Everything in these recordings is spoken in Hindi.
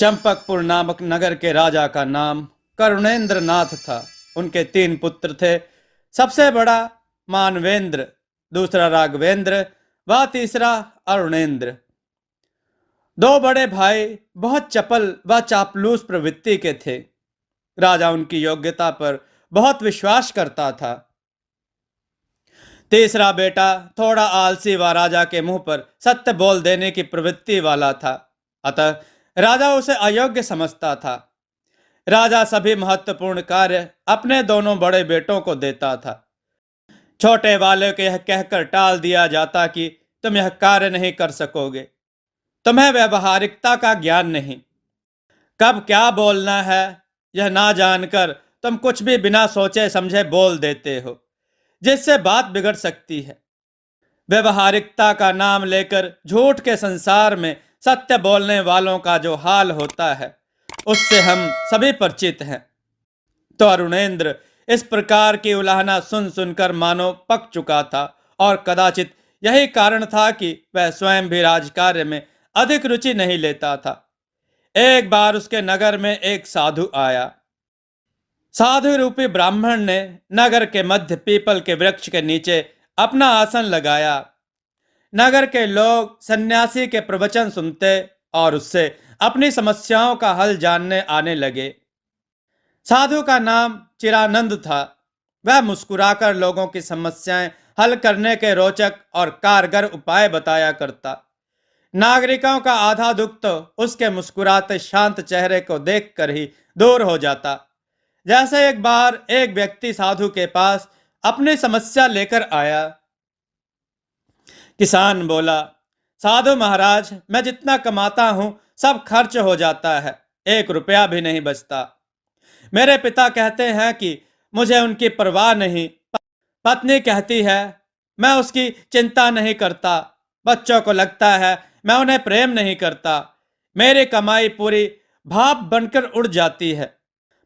चंपकपुर नामक नगर के राजा का नाम करुणेंद्र नाथ था। उनके 3 पुत्र थे। सबसे बड़ा मानवेंद्र, दूसरा राघवेंद्र व तीसरा अरुणेंद्र। 2 बड़े भाई बहुत चपल व चापलूस प्रवृत्ति के थे। राजा उनकी योग्यता पर बहुत विश्वास करता था। तीसरा बेटा थोड़ा आलसी व राजा के मुंह पर सत्य बोल देने की प्रवृत्ति वाला था, अतः राजा उसे अयोग्य समझता था। राजा सभी महत्वपूर्ण कार्य अपने दोनों बड़े बेटों को देता था। छोटे वाले को यह कहकर टाल दिया जाता कि तुम यह कार्य नहीं कर सकोगे, तुम्हें व्यवहारिकता का ज्ञान नहीं। कब क्या बोलना है यह ना जानकर तुम कुछ भी बिना सोचे समझे बोल देते हो, जिससे बात बिगड़ सकती है। व्यवहारिकता का नाम लेकर झूठ के संसार में सत्य बोलने वालों का जो हाल होता है, उससे हम सभी परिचित हैं। तो अरुणेंद्र इस प्रकार की उलाहना सुन सुनकर मानो पक चुका था, और कदाचित यही कारण था कि वह स्वयं भी राजकार्य में अधिक रुचि नहीं लेता था। एक बार उसके नगर में एक साधु आया। साधु रूपी ब्राह्मण ने नगर के मध्य पीपल के वृक्ष के नीचे अपना आसन लगाया। नगर के लोग सन्यासी के प्रवचन सुनते और उससे अपनी समस्याओं का हल जानने आने लगे। साधु का नाम चिरानंद था। वह मुस्कुराकर लोगों की समस्याएं हल करने के रोचक और कारगर उपाय बताया करता। नागरिकों का आधा दुख तो उसके मुस्कुराते शांत चेहरे को देखकर ही दूर हो जाता। जैसे एक बार एक व्यक्ति साधु के पास अपनी समस्या लेकर आया। किसान बोला, साधु महाराज, मैं जितना कमाता हूं सब खर्च हो जाता है, 1 रुपया भी नहीं बचता। मेरे पिता कहते हैं कि मुझे उनकी परवाह नहीं। पत्नी कहती है मैं उसकी चिंता नहीं करता। बच्चों को लगता है मैं उन्हें प्रेम नहीं करता। मेरी कमाई पूरी भाप बनकर उड़ जाती है,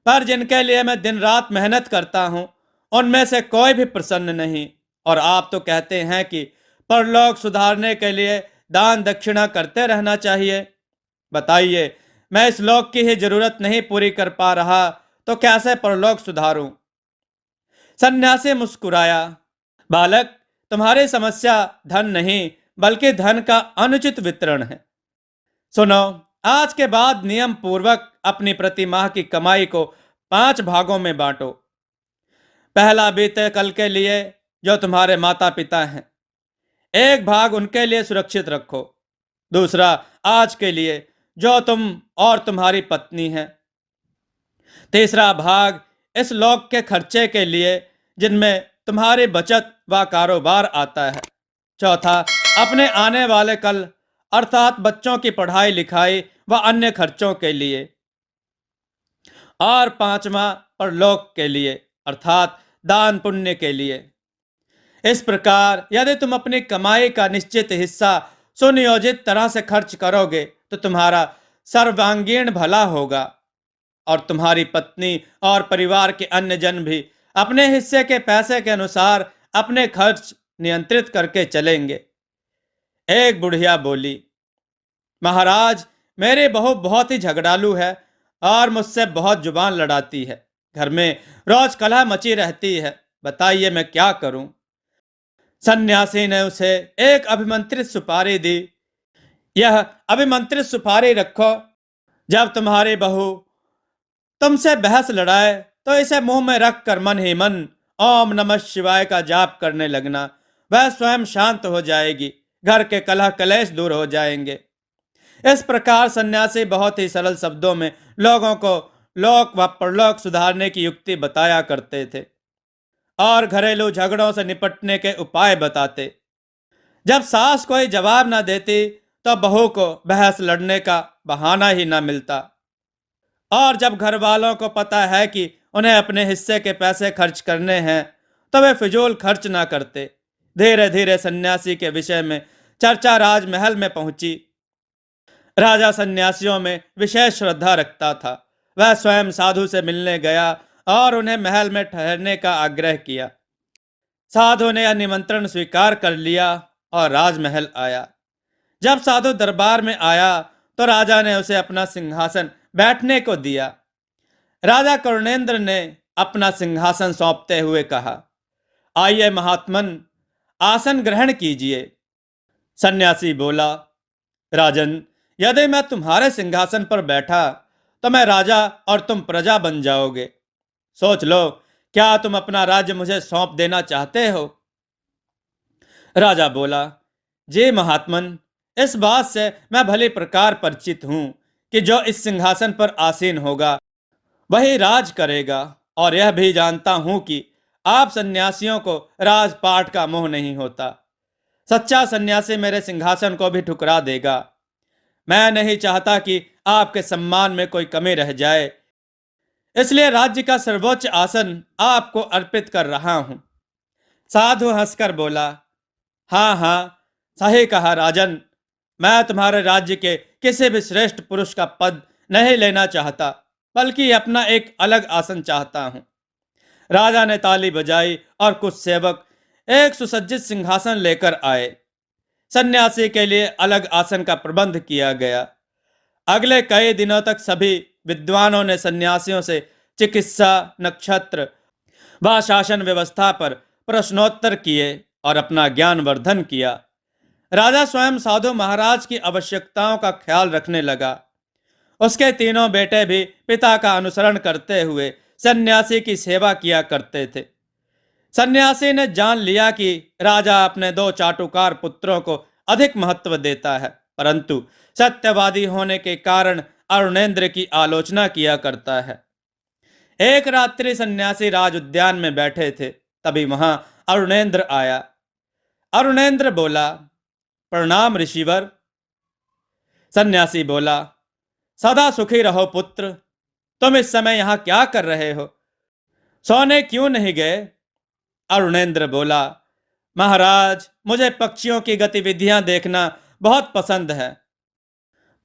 पर जिनके लिए मैं दिन रात मेहनत करता हूं उनमें से कोई भी प्रसन्न नहीं। और आप तो कहते हैं कि परलोक सुधारने के लिए दान दक्षिणा करते रहना चाहिए। बताइए, मैं इस लोक की ही जरूरत नहीं पूरी कर पा रहा तो कैसे परलोक सुधारूं? सन्यासी मुस्कुराया। बालक, तुम्हारी समस्या धन नहीं बल्कि धन का अनुचित वितरण है। सुनो, आज के बाद नियम पूर्वक अपनी प्रति माह की कमाई को 5 भागों में बांटो। पहला बीते कल के लिए, जो तुम्हारे माता पिता हैं। 1 भाग उनके लिए सुरक्षित रखो। दूसरा आज के लिए, जो तुम और तुम्हारी पत्नी है। तीसरा भाग इस लोक के खर्चे के लिए जिनमें तुम्हारी बचत व कारोबार आता है। चौथा अपने आने वाले कल अर्थात बच्चों की पढ़ाई लिखाई व अन्य खर्चों के लिए। और 5वां परलोक के लिए अर्थात दान पुण्य के लिए। इस प्रकार यदि तुम अपनी कमाई का निश्चित हिस्सा सुनियोजित तरह से खर्च करोगे तो तुम्हारा सर्वांगीण भला होगा, और तुम्हारी पत्नी और परिवार के अन्य जन भी अपने हिस्से के पैसे के अनुसार अपने खर्च नियंत्रित करके चलेंगे। एक बुढ़िया बोली, महाराज, मेरी बहू बहुत ही झगड़ालू है और मुझसे बहुत जुबान लड़ाती है। घर में रोज कलह मची रहती है। बताइए मैं क्या करूं? सन्यासी ने उसे एक अभिमंत्रित सुपारी दी। यह अभिमंत्रित सुपारी रखो। जब तुम्हारी बहू तुमसे बहस लड़ाए तो इसे मुंह में रख कर मन ही मन ओम नमः शिवाय का जाप करने लगना। वह स्वयं शांत हो जाएगी। घर के कलह कलेश दूर हो जाएंगे। इस प्रकार सन्यासी बहुत ही सरल शब्दों में लोगों को लोक व परलोक सुधारने की युक्ति बताया करते थे और घरेलू झगड़ों से निपटने के उपाय बताते। जब सास कोई जवाब न देती तो बहू को बहस लड़ने का बहाना ही न मिलता। और जब घर वालों को पता है कि उन्हें अपने हिस्से के पैसे खर्च करने हैं तो वे फिजूल खर्च ना करते। धीरे धीरे सन्यासी के विषय में चर्चा राजमहल में पहुंची। राजा सन्यासियों में विशेष श्रद्धा रखता था। वह स्वयं साधु से मिलने गया और उन्हें महल में ठहरने का आग्रह किया। साधु ने यह निमंत्रण स्वीकार कर लिया और राजमहल आया। जब साधु दरबार में आया तो राजा ने उसे अपना सिंहासन बैठने को दिया। राजा करुणेंद्र ने अपना सिंहासन सौंपते हुए कहा, आइए महात्मन, आसन ग्रहण कीजिए। सन्यासी बोला, राजन, यदि मैं तुम्हारे सिंहासन पर बैठा तो मैं राजा और तुम प्रजा बन जाओगे। सोच लो, क्या तुम अपना राज्य मुझे सौंप देना चाहते हो? राजा बोला, जी महात्मन, इस बात से मैं भली प्रकार परिचित हूं कि जो इस सिंहासन पर आसीन होगा वही राज करेगा, और यह भी जानता हूं कि आप सन्यासियों को राजपाट का मोह नहीं होता। सच्चा सन्यासी मेरे सिंहासन को भी ठुकरा देगा। मैं नहीं चाहता कि आपके सम्मान में कोई कमी रह जाए, इसलिए राज्य का सर्वोच्च आसन आपको अर्पित कर रहा हूं। साधु हंसकर बोला, हाँ हाँ, सही कहा राजन, मैं तुम्हारे राज्य के किसी भी श्रेष्ठ पुरुष का पद नहीं लेना चाहता, बल्कि अपना एक अलग आसन चाहता हूं। राजा ने ताली बजाई और कुछ सेवक एक सुसज्जित सिंहासन लेकर आए। सन्यासी के लिए अलग आसन का प्रबंध किया गया। अगले कई दिनों तक सभी विद्वानों ने सन्यासियों से चिकित्सा, नक्षत्र व शासन व्यवस्था पर प्रश्नोत्तर किए और अपना ज्ञान वर्धन किया। राजा स्वयं साधु महाराज की आवश्यकताओं का ख्याल रखने लगा। उसके तीनों बेटे भी पिता का अनुसरण करते हुए सन्यासी की सेवा किया करते थे। सन्यासी ने जान लिया कि राजा अपने दो चाटुकार पुत्रों को अधिक महत्व देता है, परंतु सत्यवादी होने के कारण अरुणेंद्र की आलोचना किया करता है। एक रात्रि सन्यासी राज उद्यान में बैठे थे, तभी वहां अरुणेंद्र आया। अरुणेंद्र बोला, प्रणाम ऋषिवर। सन्यासी बोला, सदा सुखी रहो पुत्र, तुम इस समय यहां क्या कर रहे हो? सोने क्यों नहीं गए? अरुणेंद्र बोला, महाराज, मुझे पक्षियों की गतिविधियां देखना बहुत पसंद है,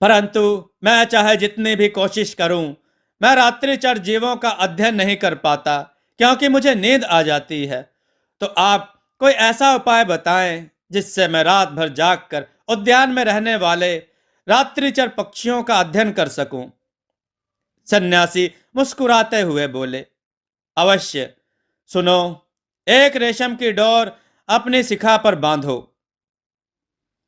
परंतु मैं चाहे जितनी भी कोशिश करूं, मैं रात्रिचर जीवों का अध्ययन नहीं कर पाता, क्योंकि मुझे नींद आ जाती है। तो आप कोई ऐसा उपाय बताएं जिससे मैं रात भर जागकर उद्यान में रहने वाले रात्रिचर पक्षियों का अध्ययन कर सकूं। सन्यासी मुस्कुराते हुए बोले, अवश्य, सुनो, एक रेशम की डोर अपनी शिखा पर बांधो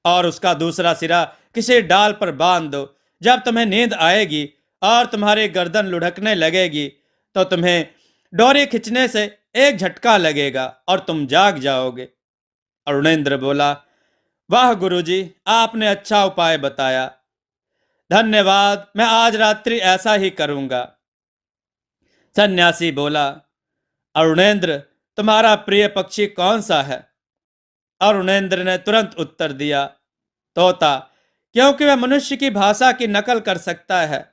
और उसका दूसरा सिरा किसी डाल पर बांध दो। जब तुम्हें नींद आएगी और तुम्हारी गर्दन लुढ़कने लगेगी तो तुम्हें डोरी खींचने से एक झटका लगेगा और तुम जाग जाओगे। अरुणेंद्र बोला, वाह गुरुजी, आपने अच्छा उपाय बताया। धन्यवाद, मैं आज रात्रि ऐसा ही करूंगा। सन्यासी बोला, अरुणेंद्र, तुम्हारा प्रिय पक्षी कौन सा है? अरुणेंद्र ने तुरंत उत्तर दिया, तोता, क्योंकि वह मनुष्य की भाषा की नकल कर सकता है।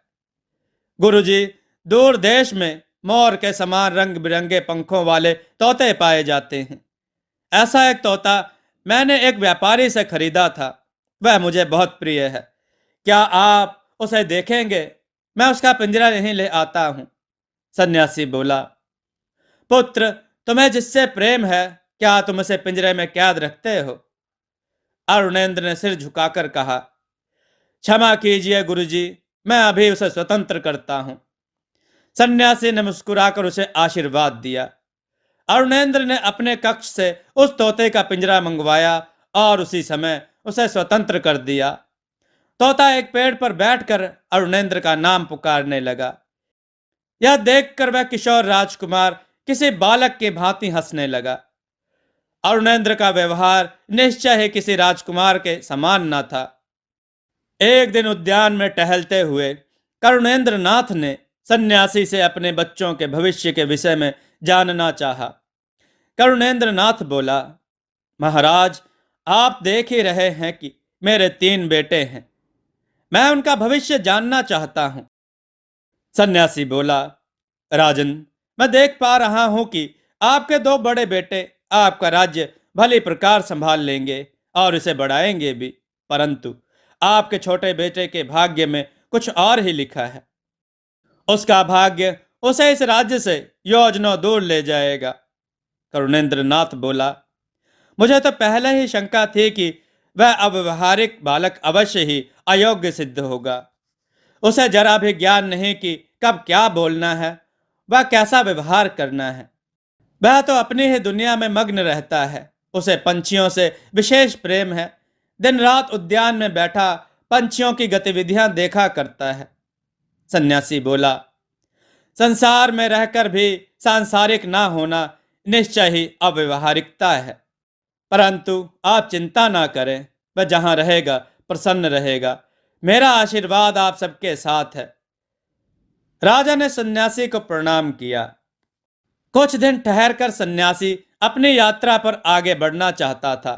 गुरुजी, दूर देश में मोर के समान रंग बिरंगे पंखों वाले तोते पाए जाते हैं। ऐसा एक तोता मैंने एक व्यापारी से खरीदा था, वह मुझे बहुत प्रिय है। क्या आप उसे देखेंगे? मैं उसका पिंजरा नहीं ले आता हूं। सन्यासी बोला, पुत्र, तुम्हें जिससे प्रेम है, क्या तुम उसे पिंजरे में कैद रखते हो? अरुणेंद्र ने सिर झुकाकर कहा, क्षमा कीजिए गुरुजी, मैं अभी उसे स्वतंत्र करता हूं। सन्यासी ने मुस्कुराकर उसे आशीर्वाद दिया। अरुणेंद्र ने अपने कक्ष से उस तोते का पिंजरा मंगवाया और उसी समय उसे स्वतंत्र कर दिया। तोता एक पेड़ पर बैठकर अरुणेंद्र का नाम पुकारने लगा। यह देखकर वह किशोर राजकुमार किसी बालक की भांति हंसने लगा। अरुणेंद्र का व्यवहार निश्चय ही किसी राजकुमार के समान न था। एक दिन उद्यान में टहलते हुए करुणेंद्र नाथ ने सन्यासी से अपने बच्चों के भविष्य के विषय में जानना चाहा। करुणेंद्र नाथ बोला, महाराज, आप देख ही रहे हैं कि मेरे 3 बेटे हैं, मैं उनका भविष्य जानना चाहता हूं। सन्यासी बोला, राजन, मैं देख पा रहा हूं कि आपके 2 बड़े बेटे आपका राज्य भली प्रकार संभाल लेंगे और इसे बढ़ाएंगे भी, परंतु आपके छोटे बेटे के भाग्य में कुछ और ही लिखा है। उसका भाग्य उसे इस राज्य से योजनों दूर ले जाएगा। करुणेंद्र नाथ बोला, मुझे तो पहले ही शंका थी कि वह अव्यवहारिक बालक अवश्य ही अयोग्य सिद्ध होगा। उसे जरा भी ज्ञान नहीं कि कब क्या बोलना है, वह कैसा व्यवहार करना है। वह तो अपनी ही दुनिया में मग्न रहता है। उसे पंछियों से विशेष प्रेम है। दिन रात उद्यान में बैठा पंछियों की गतिविधियां देखा करता है। सन्यासी बोला, संसार में रहकर भी सांसारिक ना होना निश्चय ही अव्यवहारिकता है। परंतु आप चिंता ना करें, वह जहां रहेगा प्रसन्न रहेगा। मेरा आशीर्वाद आप सबके साथ है। राजा ने सन्यासी को प्रणाम किया। कुछ दिन ठहरकर सन्यासी अपनी यात्रा पर आगे बढ़ना चाहता था।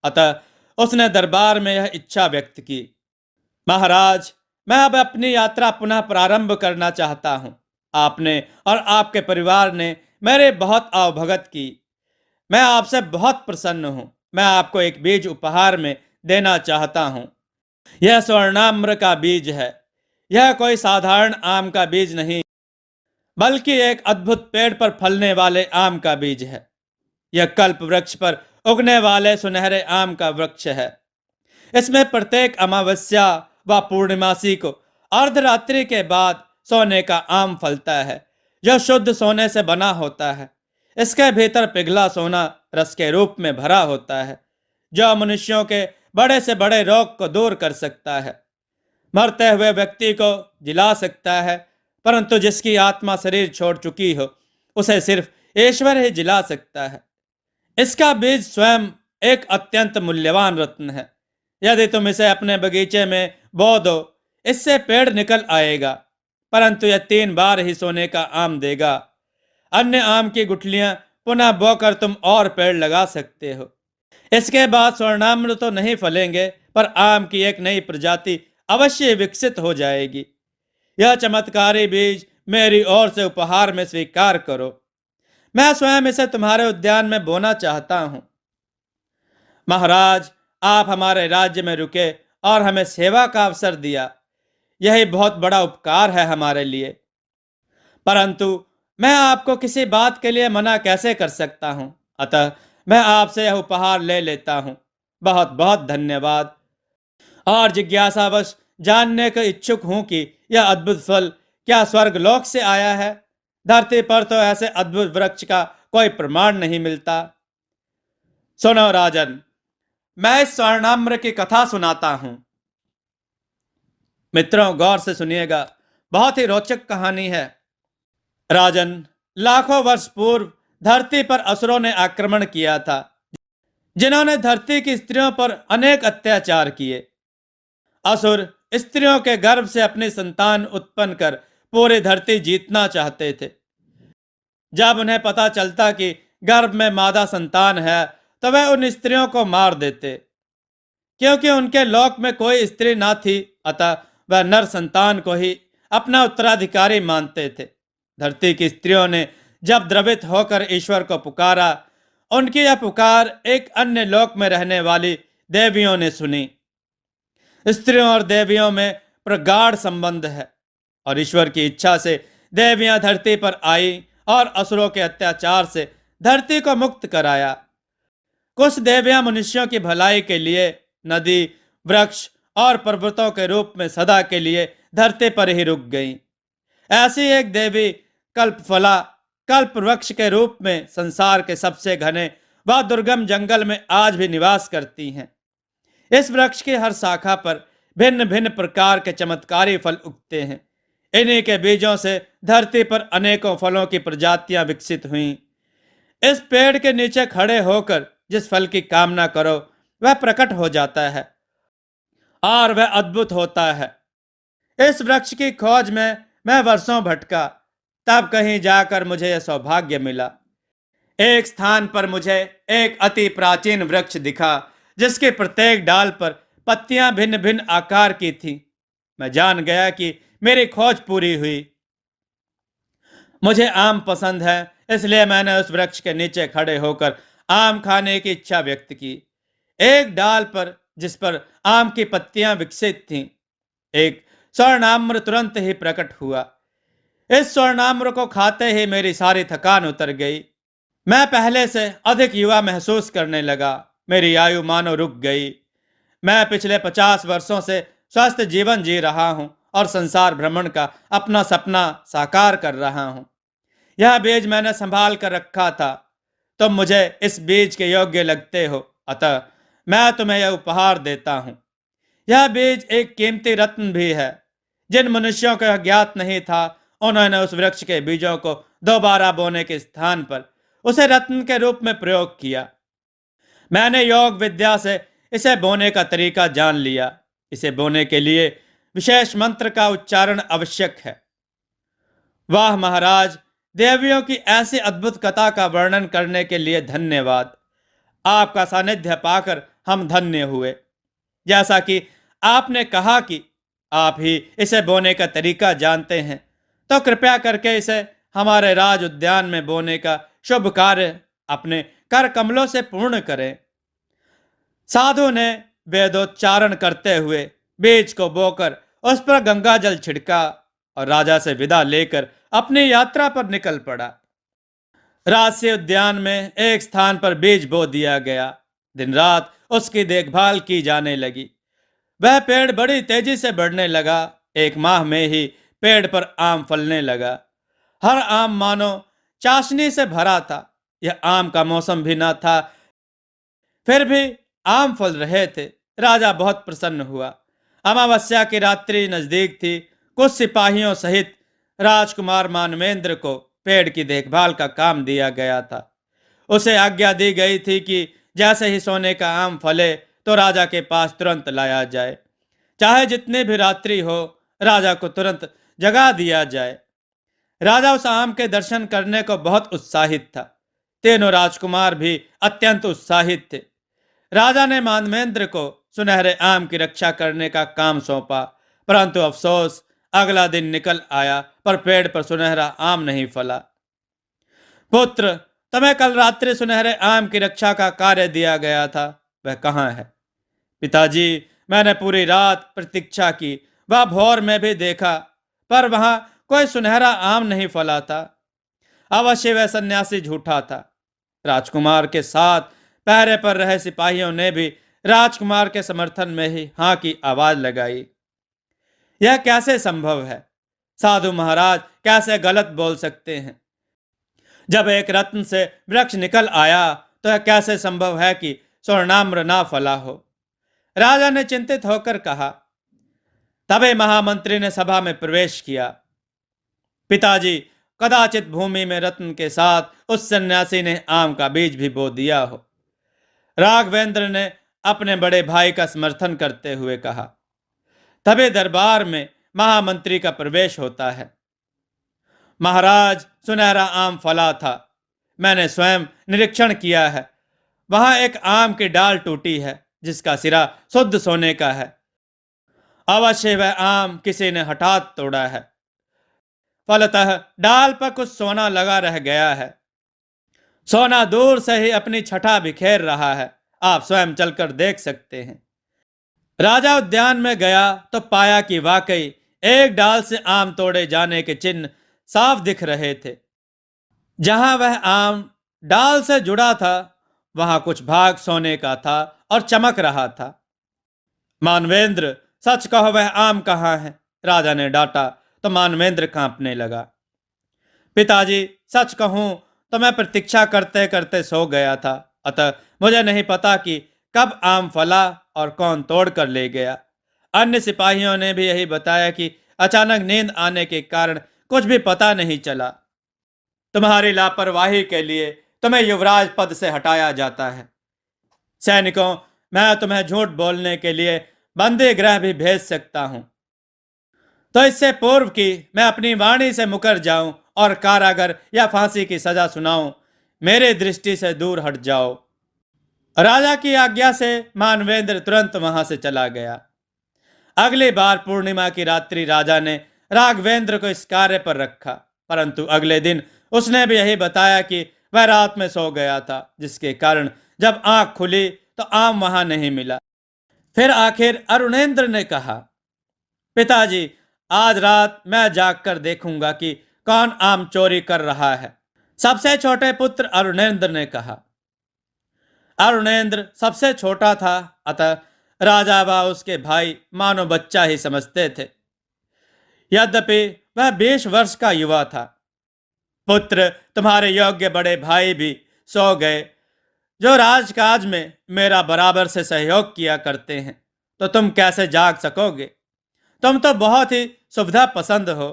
अतः उसने दरबार में यह इच्छा व्यक्त की, महाराज, मैं अब अपनी यात्रा पुनः प्रारंभ करना चाहता हूं। आपने और आपके परिवार ने मेरे बहुत आवभगत की। मैं आपसे बहुत प्रसन्न हूं। मैं आपको एक बीज उपहार में देना चाहता हूं। यह स्वर्णाम्र का बीज है। यह कोई साधारण आम का बीज नहीं, बल्कि एक अद्भुत पेड़ पर फलने वाले आम का बीज है। यह कल्प वृक्ष पर उगने वाले सुनहरे आम का वृक्ष है। इसमें प्रत्येक अमावस्या व पूर्णिमासी को अर्धरात्रि के बाद सोने का आम फलता है, जो शुद्ध सोने से बना होता है। इसके भीतर पिघला सोना रस के रूप में भरा होता है, जो मनुष्यों के बड़े से बड़े रोग को दूर कर सकता है। मरते हुए व्यक्ति को जिला सकता है, परंतु जिसकी आत्मा शरीर छोड़ चुकी हो, उसे सिर्फ ईश्वर ही जिला सकता है। इसका बीज स्वयं एक अत्यंत मूल्यवान रत्न है। यदि तुम इसे अपने बगीचे में बो दो, इससे पेड़ निकल आएगा, परंतु यह 3 बार ही सोने का आम देगा। अन्य आम की गुठलियां पुनः बोकर तुम और पेड़ लगा सकते हो। इसके बाद स्वर्णाम्र तो नहीं फलेंगे, पर आम की एक नई प्रजाति अवश्य विकसित हो जाएगी। यह चमत्कारी बीज मेरी ओर से उपहार में स्वीकार करो। मैं स्वयं इसे तुम्हारे उद्यान में बोना चाहता हूं। महाराज, आप हमारे राज्य में रुके और हमें सेवा का अवसर दिया, यही बहुत बड़ा उपकार है हमारे लिए। परंतु मैं आपको किसी बात के लिए मना कैसे कर सकता हूं? अतः मैं आपसे यह उपहार ले लेता हूं। बहुत बहुत धन्यवाद। और जिज्ञासावश जानने के इच्छुक हूं कि यह अद्भुत फल क्या स्वर्गलोक से आया है? धरती पर तो ऐसे अद्भुत वृक्ष का कोई प्रमाण नहीं मिलता। सुनो राजन, मैं इस स्वर्णाम्र की कथा सुनाता हूं। मित्रों, गौर से सुनिएगा, बहुत ही रोचक कहानी है। राजन, लाखों वर्ष पूर्व धरती पर असुरों ने आक्रमण किया था, जिन्होंने धरती की स्त्रियों पर अनेक अत्याचार किए। असुर स्त्रियों के गर्भ से अपनी संतान उत्पन्न कर पूरी धरती जीतना चाहते थे। जब उन्हें पता चलता कि गर्भ में मादा संतान है, तो वे उन स्त्रियों को मार देते। क्योंकि उनके लोक में कोई स्त्री ना थी, अतः वह नर संतान को ही अपना उत्तराधिकारी मानते थे। धरती की स्त्रियों ने जब द्रवित होकर ईश्वर को पुकारा, उनकी यह पुकार एक अन्य लोक में रहने वाली देवियों ने सुनी। स्त्रियों और देवियों में प्रगाढ़ संबंध है, और ईश्वर की इच्छा से देवियां धरती पर आई और असुरों के अत्याचार से धरती को मुक्त कराया। कुछ देवियां मनुष्यों की भलाई के लिए नदी, वृक्ष और पर्वतों के रूप में सदा के लिए धरती पर ही रुक गईं। ऐसी एक देवी कल्पफला कल्प वृक्ष के रूप में संसार के सबसे घने व दुर्गम जंगल में आज भी निवास करती हैं। इस वृक्ष की हर शाखा पर भिन्न भिन्न प्रकार के चमत्कारी फल उगते हैं। इन्हीं के बीजों से धरती पर अनेकों फलों की प्रजातियां विकसित हुईं। इस पेड़ के नीचे खड़े होकर जिस फल की कामना करो, वह प्रकट हो जाता है और वह अद्भुत होता है। इस वृक्ष की खोज में मैं वर्षों भटका, तब कहीं जाकर मुझे यह सौभाग्य मिला। एक स्थान पर मुझे एक अति प्राचीन वृक्ष दिखा, जिसके प्रत्येक डाल पर पत्तियां भिन्न भिन्न आकार की थीं। मैं जान गया कि मेरी खोज पूरी हुई। मुझे आम पसंद है, इसलिए मैंने उस वृक्ष के नीचे खड़े होकर आम खाने की इच्छा व्यक्त की। एक डाल पर जिस पर आम की पत्तियां विकसित थीं, एक स्वर्णाम्र तुरंत ही प्रकट हुआ। इस स्वर्णाम्र को खाते ही मेरी सारी थकान उतर गई। मैं पहले से अधिक युवा महसूस करने लगा। मेरी आयु मानो रुक गई। मैं पिछले 50 वर्षों से स्वस्थ जीवन जी रहा हूं और संसार भ्रमण का अपना सपना साकार कर रहा हूं। यह बीज मैंने संभाल कर रखा था। तुम मुझे इस बीज के योग्य लगते हो, अतः मैं तुम्हें यह उपहार देता हूं। यह बीज एक कीमती रत्न भी है। जिन मनुष्यों को यह ज्ञात नहीं था, उन्होंने उस वृक्ष के बीजों को दोबारा बोने के स्थान पर उसे रत्न के रूप में प्रयोग किया। मैंने योग विद्या से इसे बोने का तरीका जान लिया। इसे बोने के लिए विशेष मंत्र का उच्चारण आवश्यक है। वाह महाराज, देवियों की ऐसी अद्भुत कथा का वर्णन करने के लिए धन्यवाद। आपका सानिध्य पाकर हम धन्य हुए। जैसा कि आपने कहा कि आप ही इसे बोने का तरीका जानते हैं, तो कृपया करके इसे हमारे राज उद्यान में बोने का शुभ कार्य अपने कर कमलों से पूर्ण करें। साधु ने वेदोच्चारण करते हुए बीज को बोकर उस पर गंगा जल छिड़का और राजा से विदा लेकर अपनी यात्रा पर निकल पड़ा। राजसी उद्यान में एक स्थान पर बीज बो दिया गया। दिन रात उसकी देखभाल की जाने लगी। वह पेड़ बड़ी तेजी से बढ़ने लगा। एक माह में ही पेड़ पर आम फलने लगा। हर आम मानो चाशनी से भरा था। यह आम का मौसम भी न था, फिर भी आम फल रहे थे। राजा बहुत प्रसन्न हुआ। अमावस्या की रात्रि नजदीक थी। कुछ सिपाहियों सहित राजकुमार मानवेंद्र को पेड़ की देखभाल का काम दिया गया था। उसे आज्ञा दी गई थी कि जैसे ही सोने का आम फले तो राजा के पास तुरंत लाया जाए। चाहे जितनी भी रात्रि हो, राजा को तुरंत जगा दिया जाए। राजा उस आम के दर्शन करने को बहुत उत्साहित था। तीनों राजकुमार भी अत्यंत उत्साहित थे। राजा ने मानवेंद्र को सुनहरे आम की रक्षा करने का काम सौंपा, परंतु अफसोस, अगला दिन निकल आया पर पेड़ पर सुनहरा आम नहीं फला। पुत्र, तुम्हें कल रात्रि सुनहरे आम की रक्षा का कार्य दिया गया था, वह कहाँ है? पिताजी, मैंने पूरी रात प्रतीक्षा की, वह भोर में भी देखा, पर वहां कोई सुनहरा आम नहीं फला था। अवश्य वह सन्यासी झूठा था। राजकुमार के साथ पहरे पर रहे सिपाहियों ने भी राजकुमार के समर्थन में ही हाँ की आवाज लगाई। यह कैसे संभव है? साधु महाराज कैसे गलत बोल सकते हैं? जब एक रत्न से वृक्ष निकल आया तो यह कैसे संभव है कि स्वर्णाम्र ना फला हो? राजा ने चिंतित होकर कहा। तभी महामंत्री ने सभा में प्रवेश किया। पिताजी, कदाचित भूमि में रत्न के साथ उस सन्यासी ने आम का बीज भी बो दिया हो। राघवेंद्र ने अपने बड़े भाई का समर्थन करते हुए कहा। तभी दरबार में महामंत्री का प्रवेश होता है। महाराज, सुनहरा आम फला था। मैंने स्वयं निरीक्षण किया है। वहां एक आम की डाल टूटी है जिसका सिरा शुद्ध सोने का है। अवश्य वह आम किसी ने हठात तोड़ा है। फलतः डाल पर कुछ सोना लगा रह गया है। सोना दूर से ही अपनी छटा बिखेर रहा है। आप स्वयं चलकर देख सकते हैं। राजा उद्यान में गया तो पाया कि वाकई एक डाल से आम तोड़े जाने के चिन्ह साफ दिख रहे थे। जहां वह आम डाल से जुड़ा था, वहां कुछ भाग सोने का था और चमक रहा था। मानवेंद्र, सच कहो, वह आम कहाँ है? राजा ने डांटा तो मानवेंद्र कांपने लगा। पिताजी, सच कहूं तो मैं प्रतीक्षा करते करते सो गया था, अतः मुझे नहीं पता कि कब आम फला और कौन तोड़ कर ले गया। अन्य सिपाहियों ने भी यही बताया कि अचानक नींद आने के कारण कुछ भी पता नहीं चला। तुम्हारी लापरवाही के लिए तुम्हें युवराज पद से हटाया जाता है। सैनिकों, मैं तुम्हें झूठ बोलने के लिए बंदी गृह भी भेज सकता हूं, तो इससे पूर्व कि मैं अपनी वाणी से मुकर जाऊं और कारागर या फांसी की सजा सुनाऊं, मेरे दृष्टि से दूर हट जाओ। राजा की आज्ञा से मानवेंद्र तुरंत वहां से चला गया। अगली बार पूर्णिमा की रात्रि राजा ने राघवेंद्र को इस कार्य पर रखा, परंतु अगले दिन उसने भी यही बताया कि वह रात में सो गया था, जिसके कारण जब आंख खुली तो आम वहां नहीं मिला। फिर आखिर अरुणेंद्र ने कहा, पिताजी, आज रात मैं जागकर देखूंगा कि कौन आम चोरी कर रहा है। सबसे छोटे पुत्र अरुणेंद्र ने कहा। अरुणेंद्र सबसे छोटा था, अतः राजा व उसके भाई मानो बच्चा ही समझते थे। यद्यपि वह 20 वर्ष का युवा था। पुत्र, तुम्हारे योग्य बड़े भाई भी सो गए, जो राजकाज में मेरा बराबर से सहयोग किया करते हैं, तो तुम कैसे जाग सकोगे? तुम तो बहुत ही सुविधा पसंद हो।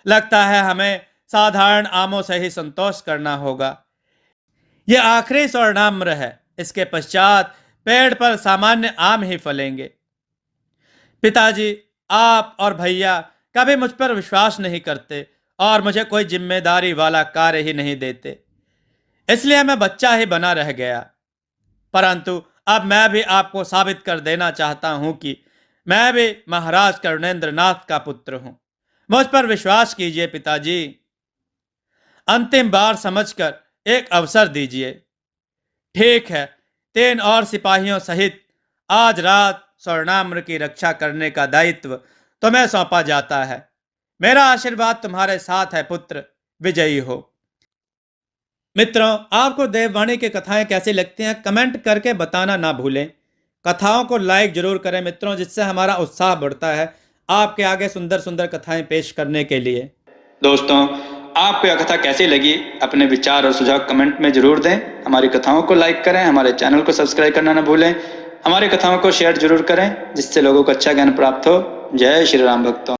लगता है हमें साधारण आमों से ही संतोष करना होगा। यह आखिरी स्वर्णाम्र है, इसके पश्चात पेड़ पर सामान्य आम ही फलेंगे। पिताजी, आप और भैया कभी मुझ पर विश्वास नहीं करते और मुझे कोई जिम्मेदारी वाला कार्य ही नहीं देते, इसलिए मैं बच्चा ही बना रह गया। परंतु अब मैं भी आपको साबित कर देना चाहता हूं कि मैं भी महाराज कर्णेंद्र नाथ का पुत्र हूं। मुझ पर विश्वास कीजिए पिताजी। अंतिम बार समझकर एक अवसर दीजिए। ठीक है, 3 और सिपाहियों सहित आज रात स्वर्णाम्र की रक्षा करने का दायित्व तुम्हें सौंपा जाता है। मेरा आशीर्वाद तुम्हारे साथ है पुत्र। विजयी हो। मित्रों, आपको देववाणी की कथाएं कैसी लगती हैं कमेंट करके बताना ना भूलें। कथाओं को लाइक जरूर करें मित्रों, जिससे हमारा उत्साह बढ़ता है आपके आगे सुंदर सुंदर कथाएं पेश करने के लिए। दोस्तों, आपको यह कथा कैसी लगी अपने विचार और सुझाव कमेंट में जरूर दें। हमारी कथाओं को लाइक करें, हमारे चैनल को सब्सक्राइब करना ना भूलें। हमारी कथाओं को शेयर जरूर करें, जिससे लोगों को अच्छा ज्ञान प्राप्त हो। जय श्री राम भक्तों।